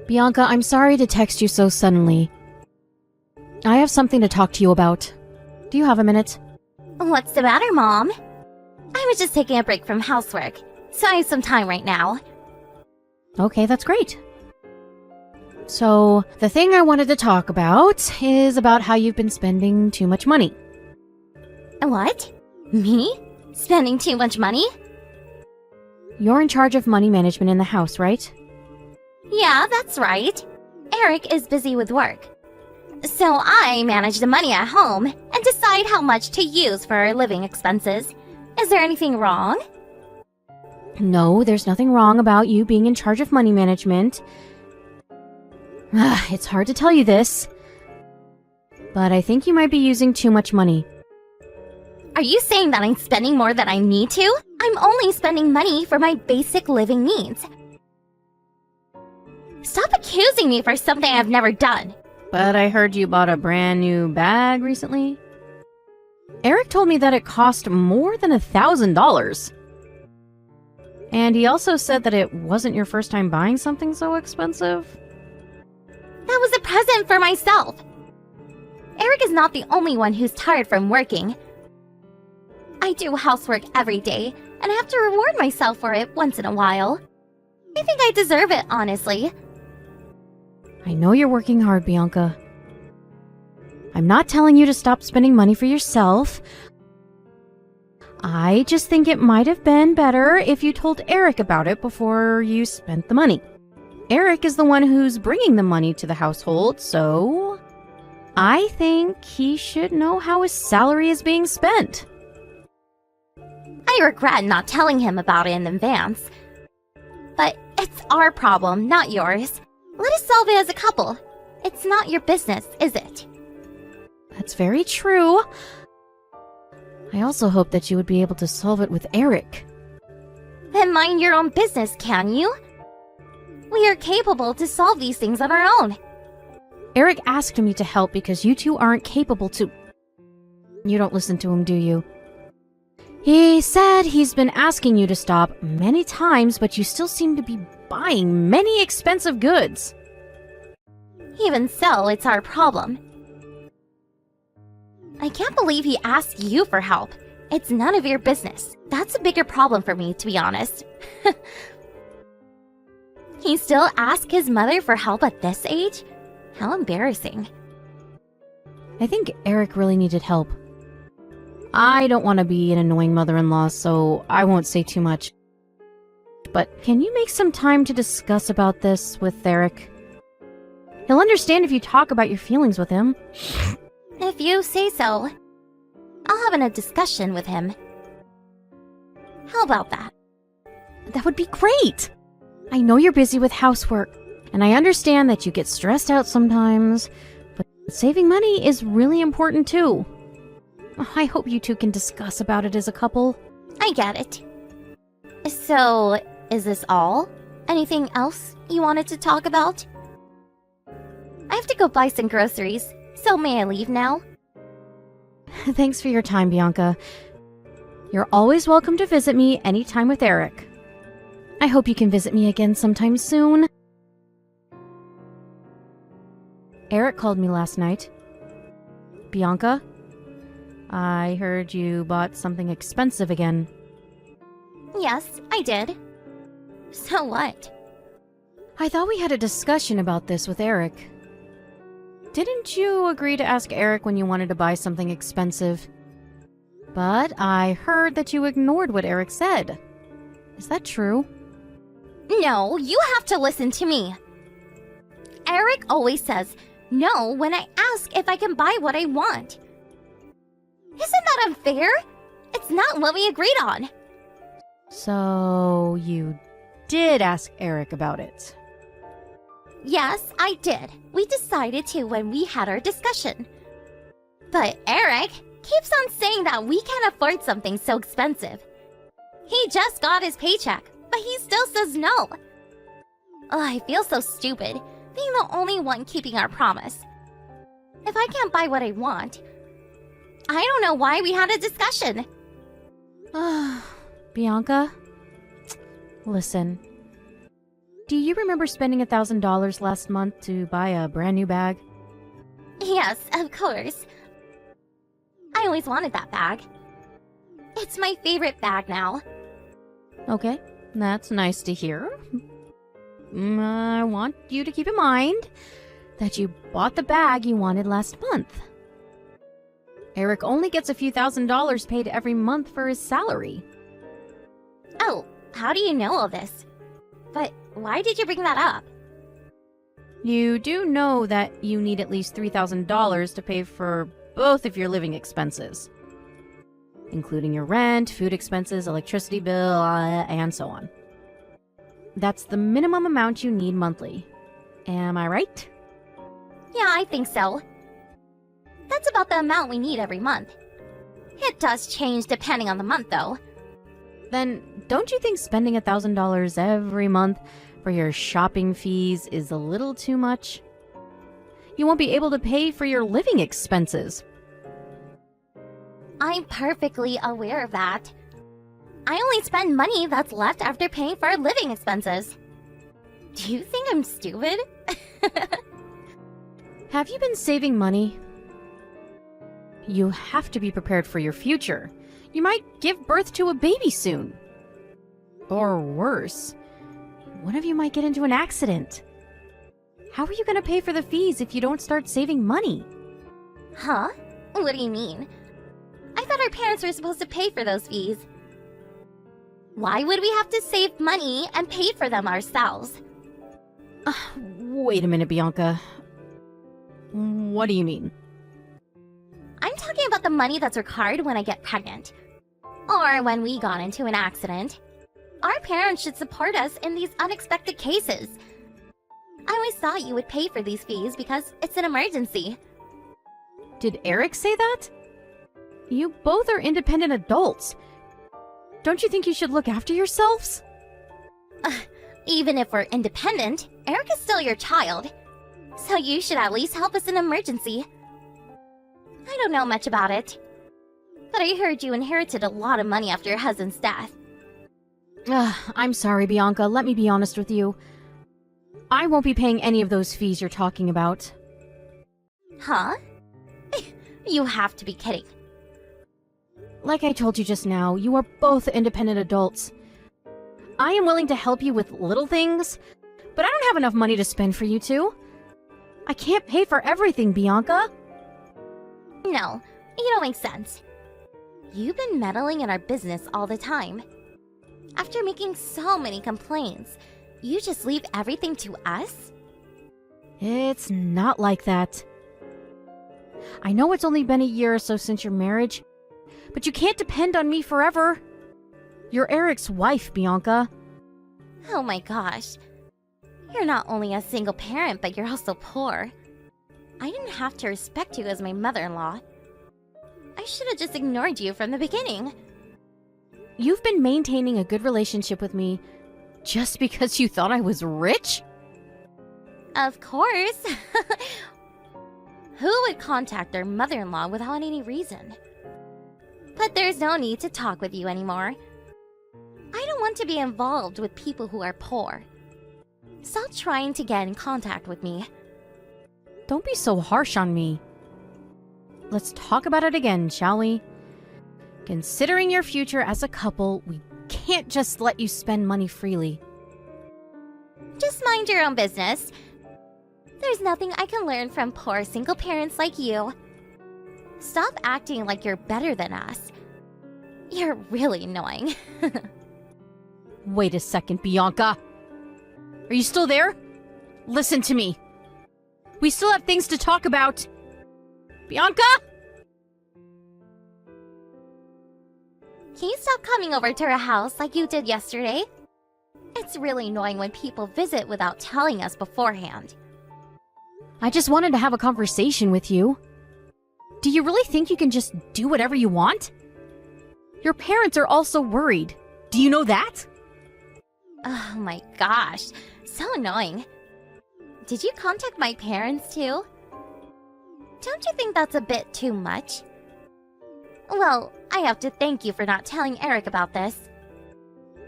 Bianca, I'm sorry to text you so suddenly. I have something to talk to you about. Do you have a minute? What's the matter, Mom? I was just taking a break from housework, so I have some time right now. Okay, that's great. So, the thing I wanted to talk about is about how you've been spending too much money. What? Me? Spending too much money? You're in charge of money management in the house, right? Yeah, that's right. Eric is busy with work. So I manage the money at home and decide how much to use for our living expenses. Is there anything wrong? No, there's nothing wrong about you being in charge of money management. It's hard to tell you this, but I think you might be using too much money. Are you saying that I'm spending more than I need to? I'm only spending money for my basic living needs. Stop accusing me for something I've never done. But I heard you bought a brand new bag recently. Eric told me that it cost more than $1,000. And he also said that it wasn't your first time buying something so expensive. That was a present for myself. Eric is not the only one who's tired from working. I do housework every day, and I have to reward myself for it once in a while. I think I deserve it, honestly. I know you're working hard, Bianca. I'm not telling you to stop spending money for yourself. I just think it might have been better if you told Eric about it before you spent the money. Eric is the one who's bringing the money to the household, so I think he should know how his salary is being spent. I regret not telling him about it in advance. But it's our problem, not yours. Let us solve it as a couple. It's not your business, is it? That's very true. I also hope that you would be able to solve it with Eric. Then mind your own business, can you? We are capable to solve these things on our own. Eric asked me to help because you two aren't capable to... You don't listen to him, do you? He said he's been asking you to stop many times, but you still seem to be buying many expensive goods. Even so, it's our problem. I can't believe he asked you for help. It's none of your business. That's a bigger problem for me, to be honest. He still asks his mother for help at this age? How embarrassing. I think Eric really needed help. I don't want to be an annoying mother-in-law, so I won't say too much. But can you make some time to discuss about this with Eric? He'll understand if you talk about your feelings with him. If you say so. I'll have a discussion with him. How about that? That would be great! I know you're busy with housework, and I understand that you get stressed out sometimes, but saving money is really important too. I hope you two can discuss about it as a couple. I get it. So, is this all? Anything else you wanted to talk about? I have to go buy some groceries, so may I leave now? Thanks for your time, Bianca. You're always welcome to visit me anytime with Eric. I hope you can visit me again sometime soon. Eric called me last night. Bianca, I heard you bought something expensive again. Yes, I did. So what? I thought we had a discussion about this with Eric. Didn't you agree to ask Eric when you wanted to buy something expensive? But I heard that you ignored what Eric said. Is that true? No, you have to listen to me. Eric always says no when I ask if I can buy what I want. Isn't that unfair? It's not what we agreed on. So you did ask Eric about it? Yes, I did. We decided to when we had our discussion. But Eric keeps on saying that we can't afford something so expensive. He just got his paycheck, but he still says no. Oh, I feel so stupid, being the only one keeping our promise. If I can't buy what I want, I don't know why we had a discussion. Bianca, listen. do you remember spending $1,000 last month to buy a brand new bag? Yes, of course. I always wanted that bag. It's my favorite bag now. Okay, that's nice to hear. I want you to keep in mind that you bought the bag you wanted last month. Eric only gets a few $1,000s paid every month for his salary. Oh, how do you know all this? But why did you bring that up? You do know that you need at least $3,000 to pay for both of your living expenses, including your rent, food expenses, electricity bill, and so on. That's the minimum amount you need monthly. Am I right? Yeah, I think so. That's about the amount we need every month. It does change depending on the month, though. Then don't you think spending $1,000 every month for your shopping fees is a little too much? You won't be able to pay for your living expenses. I'm perfectly aware of that. I only spend money that's left after paying for our living expenses. Do you think I'm stupid? Have you been saving money? You have to be prepared for your future. You might give birth to a baby soon. Or worse, one of you might get into an accident. How are you going to pay for the fees if you don't start saving money? Huh? What do you mean? I thought our parents were supposed to pay for those fees. Why would we have to save money and pay for them ourselves? Wait a minute, Bianca. What do you mean? I'm talking about the money that's required when I get pregnant. Or when we got into an accident. Our parents should support us in these unexpected cases. I always thought you would pay for these fees because it's an emergency. Did Eric say that? You both are independent adults. Don't you think you should look after yourselves? Even if we're independent, Eric is still your child. So you should at least help us in an emergency. I don't know much about it. But I heard you inherited a lot of money after your husband's death. I'm sorry, Bianca. Let me be honest with you. I won't be paying any of those fees you're talking about. Huh? You have to be kidding. Like I told you just now, you are both independent adults. I am willing to help you with little things, but I don't have enough money to spend for you two. I can't pay for everything, Bianca. No, you don't make sense. You've been meddling in our business all the time. After making so many complaints, you just leave everything to us? It's not like that. I know it's only been a year or so since your marriage, but you can't depend on me forever. You're Eric's wife, Bianca. Oh my gosh. You're not only a single parent, but you're also poor. I didn't have to respect you as my mother-in-law. I should have just ignored you from the beginning. You've been maintaining a good relationship with me just because you thought I was rich? Of course. Who would contact their mother-in-law without any reason? But there's no need to talk with you anymore. I don't want to be involved with people who are poor. Stop trying to get in contact with me. Don't be so harsh on me. Let's talk about it again, shall we? Considering your future as a couple, we can't just let you spend money freely. Just mind your own business. There's nothing I can learn from poor single parents like you. Stop acting like you're better than us. You're really annoying. Wait a second, Bianca. Are you still there? Listen to me. We still have things to talk about. Bianca? Can you stop coming over to our house like you did yesterday? It's really annoying when people visit without telling us beforehand. I just wanted to have a conversation with you. Do you really think you can just do whatever you want? Your parents are also worried. Do you know that? Oh my gosh, so annoying. Did you contact my parents too? Don't you think that's a bit too much? Well, I have to thank you for not telling Eric about this.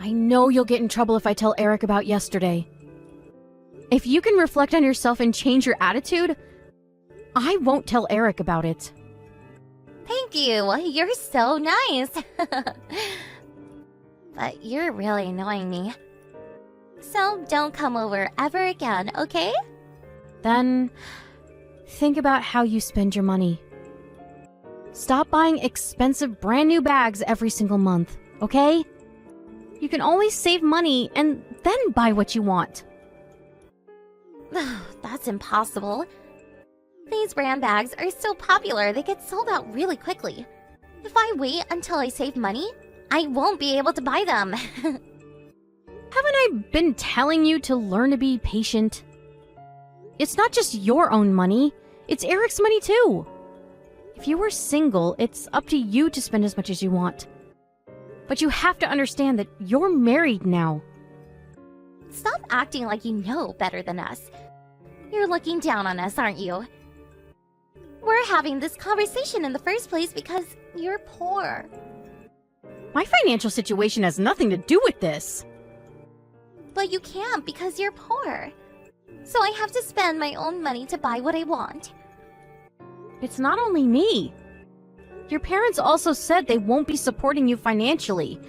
I know you'll get in trouble if I tell Eric about yesterday. If you can reflect on yourself and change your attitude, I won't tell Eric about it. Thank you. You're so nice. But you're really annoying me. So don't come over ever again, okay? Then, think about how you spend your money. Stop buying expensive brand new bags every single month, okay? You can always save money and then buy what you want. That's impossible. These brand bags are so popular they get sold out really quickly. If I wait until I save money, I won't be able to buy them. Haven't I been telling you to learn to be patient? It's not just your own money, it's Eric's money too. If you were single, it's up to you to spend as much as you want. But you have to understand that you're married now. Stop acting like you know better than us. You're looking down on us, aren't you? We're having this conversation in the first place because you're poor. My financial situation has nothing to do with this. But you can't because you're poor. So I have to spend my own money to buy what I want. It's not only me. Your parents also said they won't be supporting you financially.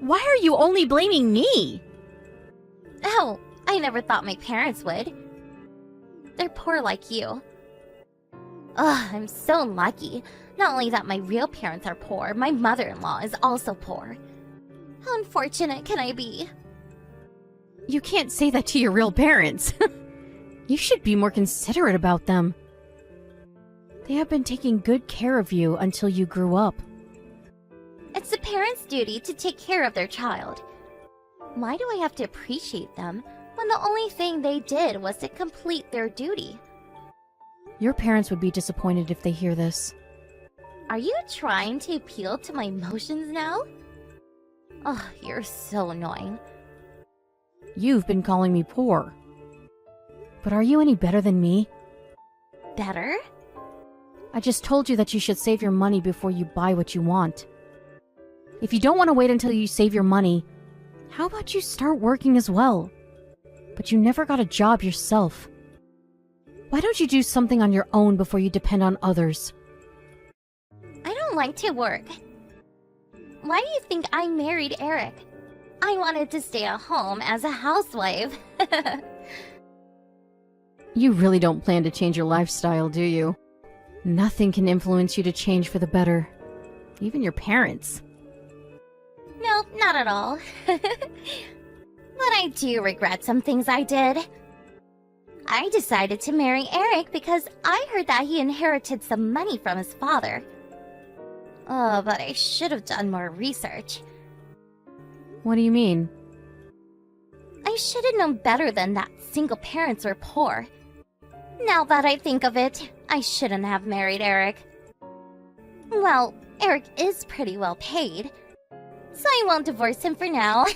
Why are you only blaming me? Oh, I never thought my parents would. They're poor like you. Ugh, I'm so lucky. Not only that my real parents are poor, my mother-in-law is also poor. How unfortunate can I be? You can't say that to your real parents. You should be more considerate about them. They have been taking good care of you until you grew up. It's the parents' duty to take care of their child. Why do I have to appreciate them when the only thing they did was to complete their duty? Your parents would be disappointed if they hear this. Are you trying to appeal to my emotions now? Oh, you're so annoying. You've been calling me poor. But are you any better than me? Better? I just told you that you should save your money before you buy what you want. If you don't want to wait until you save your money, how about you start working as well? But you never got a job yourself. Why don't you do something on your own before you depend on others? I don't like to work. Why do you think I married Eric? I wanted to stay at home as a housewife. You really don't plan to change your lifestyle, do you? Nothing can influence you to change for the better. Even your parents. No, not at all. But I do regret some things I did. I decided to marry Eric because I heard that he inherited some money from his father. Oh, but I should have done more research. What do you mean? I should have known better than that single parents were poor. Now that I think of it, I shouldn't have married Eric. Well, Eric is pretty well paid, so I won't divorce him for now.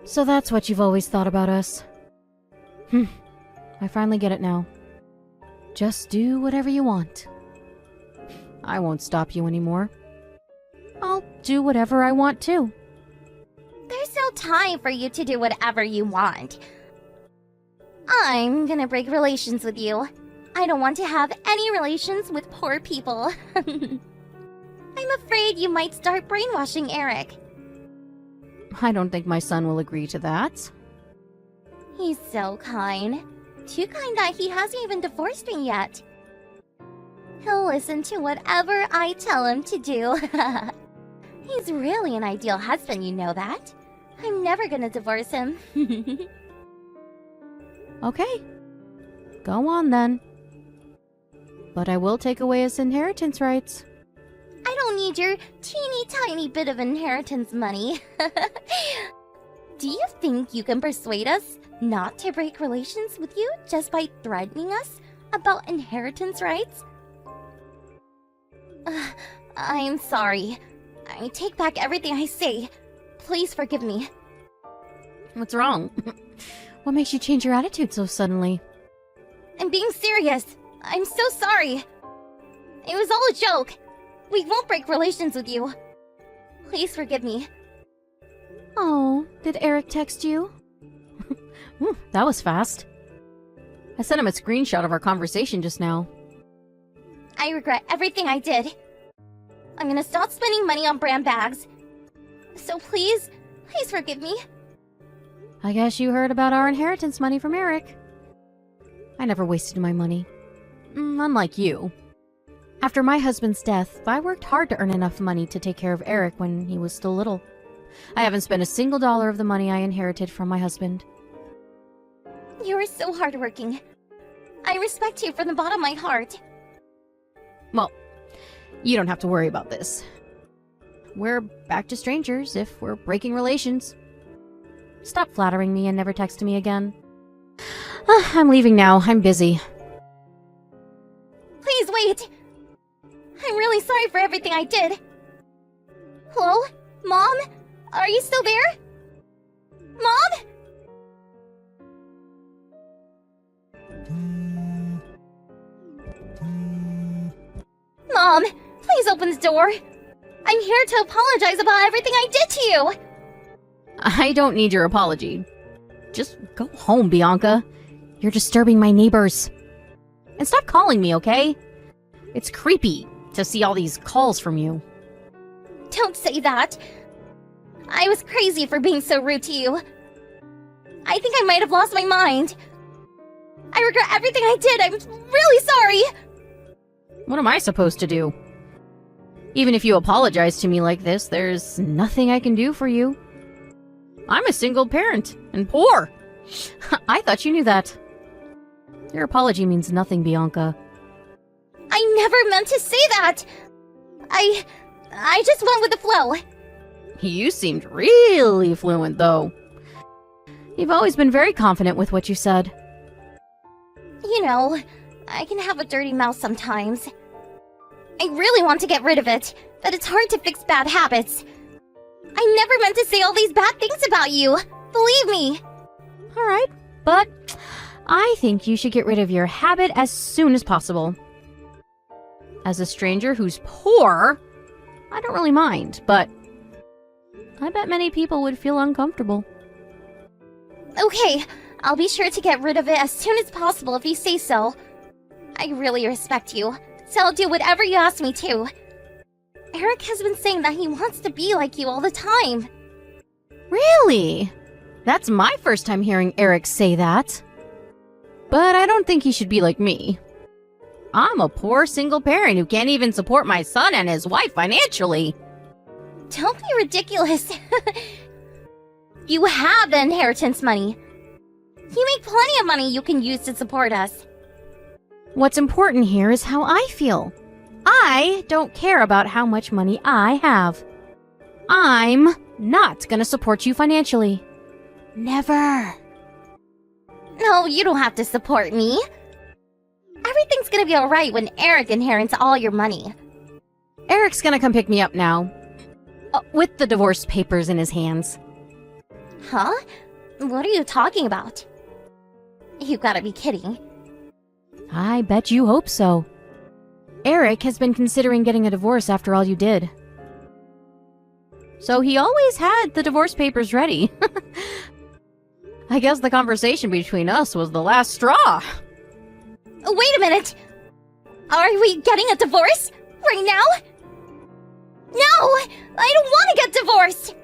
So that's what you've always thought about us? I finally get it now. Just do whatever you want. I won't stop you anymore. I'll do whatever I want too. There's no time for you to do whatever you want. I'm gonna break relations with you. I don't want to have any relations with poor people. I'm afraid you might start brainwashing Eric. I don't think my son will agree to that. He's so kind. Too kind that he hasn't even divorced me yet. He'll listen to whatever I tell him to do. He's really an ideal husband, you know that. I'm never gonna divorce him. Okay. Go on then. But I will take away his inheritance rights. I don't need your teeny tiny bit of inheritance money. Do you think you can persuade us not to break relations with you just by threatening us about inheritance rights? I'm sorry. I take back everything I say. Please forgive me. What's wrong? What makes you change your attitude so suddenly? I'm being serious. I'm so sorry. It was all a joke. We won't break relations with you. Please forgive me. Oh, did Eric text you? Whew, that was fast. I sent him a screenshot of our conversation just now. I regret everything I did. I'm gonna stop spending money on brand bags. So please forgive me. I guess you heard about our inheritance money from Eric. I never wasted my money. Unlike you. After my husband's death, I worked hard to earn enough money to take care of Eric when he was still little. I haven't spent a single dollar of the money I inherited from my husband. You are so hardworking. I respect you from the bottom of my heart. Well, you don't have to worry about this. We're back to strangers if we're breaking relations. Stop flattering me and never text me again. I'm leaving now. I'm busy. Please wait. I'm really sorry for everything I did. Hello? Mom? Are you still there? Mom? Mom, please open the door. I'm here to apologize about everything I did to you. I don't need your apology. Just go home, Bianca. You're disturbing my neighbors. And stop calling me, okay? It's creepy to see all these calls from you. Don't say that. I was crazy for being so rude to you. I think I might have lost my mind. I regret everything I did. I'm really sorry. What am I supposed to do? Even if you apologize to me like this, there's nothing I can do for you. I'm a single parent and poor. I thought you knew that. Your apology means nothing, Bianca. I never meant to say that. I just went with the flow. You seemed really fluent, though. You've always been very confident with what you said. You know, I can have a dirty mouth sometimes. I really want to get rid of it, but it's hard to fix bad habits. I never meant to say all these bad things about you. Believe me. All right, but I think you should get rid of your habit as soon as possible. As a stranger who's poor, I don't really mind, but I bet many people would feel uncomfortable. Okay, I'll be sure to get rid of it as soon as possible if you say so. I really respect you, so I'll do whatever you ask me to. Eric has been saying that he wants to be like you all the time. Really? That's my first time hearing Eric say that. But I don't think he should be like me. I'm a poor single parent who can't even support my son and his wife financially. Don't be ridiculous. You have the inheritance money. You make plenty of money you can use to support us. What's important here is how I feel. I don't care about how much money I have. I'm not gonna support you financially. Never. No, you don't have to support me. Everything's gonna be alright when Eric inherits all your money. Eric's gonna come pick me up now. With the divorce papers in his hands. Huh? What are you talking about? You gotta be kidding. I bet you hope so. Eric has been considering getting a divorce after all you did. So he always had the divorce papers ready. I guess the conversation between us was the last straw. Wait a minute! Are we getting a divorce? Right now? No! I don't want to get divorced!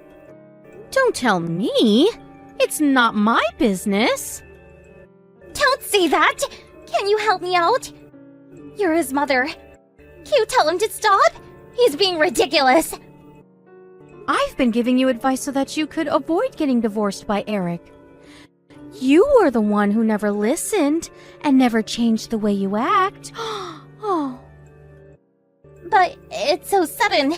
Don't tell me. It's not my business. Don't say that! Can you help me out? You're his mother. Can you tell him to stop? He's being ridiculous. I've been giving you advice so that you could avoid getting divorced by Eric. You were the one who never listened and never changed the way you act. Oh. But it's so sudden.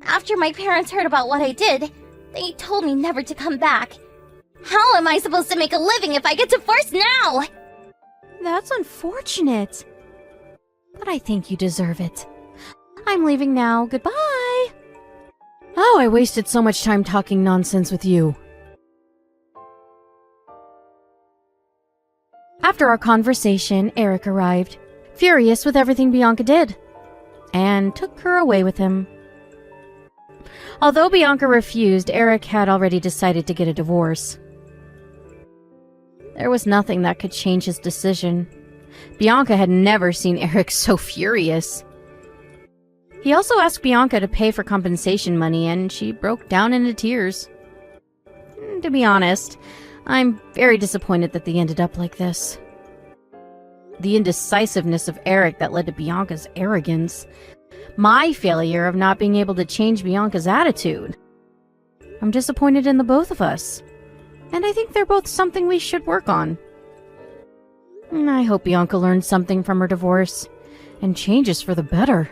After my parents heard about what I did, they told me never to come back. How am I supposed to make a living if I get divorced now? That's unfortunate. But I think you deserve it. I'm leaving now. Goodbye. Oh, I wasted so much time talking nonsense with you. After our conversation, Eric arrived, furious with everything Bianca did, and took her away with him. Although Bianca refused, Eric had already decided to get a divorce. There was nothing that could change his decision. Bianca had never seen Eric so furious. He also asked Bianca to pay for compensation money, and she broke down into tears. To be honest, I'm very disappointed that they ended up like this. The indecisiveness of Eric that led to Bianca's arrogance. My failure of not being able to change Bianca's attitude. I'm disappointed in the both of us. And I think they're both something we should work on. I hope Bianca learns something from her divorce and changes for the better.